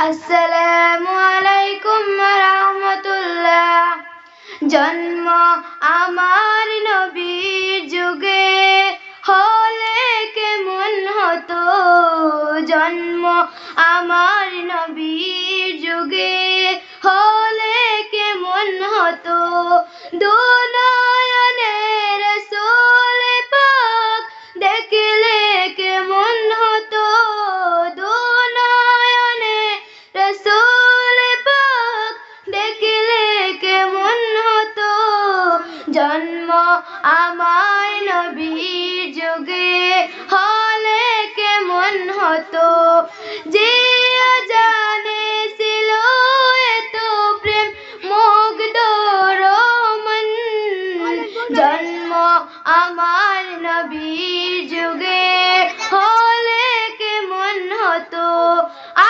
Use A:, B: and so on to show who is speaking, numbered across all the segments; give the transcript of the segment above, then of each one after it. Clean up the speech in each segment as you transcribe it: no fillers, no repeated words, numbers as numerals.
A: আসসালামু আলাইকুম ওয়া রাহমাতুল্লাহ। জন্ম আমার নবীর যুগে, হলে কেমন হতো। জন্ম আমার নবীর যুগে, হলে কেমন হতো। দুনয়নে রাসূল পাক দেখলে কেমন হতো। দুনয়নে রাসূল পাক দেখলে কেমন হতো। জন্ম আমার নবীর যুগে, হলে কেমন হতো। যে জানে ছিল এত প্রেম মুগ্ধ রমন। জন্ম আমার নবীর যুগে, হলে কেমন হতো।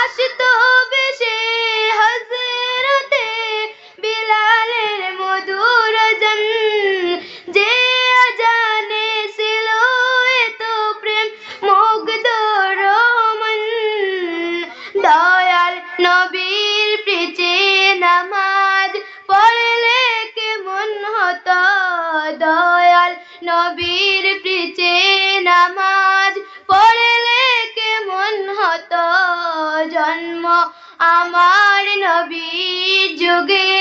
A: আসতো বেশে হযরতে বিলালের মধুর আযান। যে জানে ছিল এত প্রেম মুগ্ধ রমন। দয়াল নবীর পিছে নামাজ পড়লে কেমন হতো। দয়াল নবীর পিছে নামাজ পড়লে কেমন হতো। জন্ম আমার নবীর যুগে,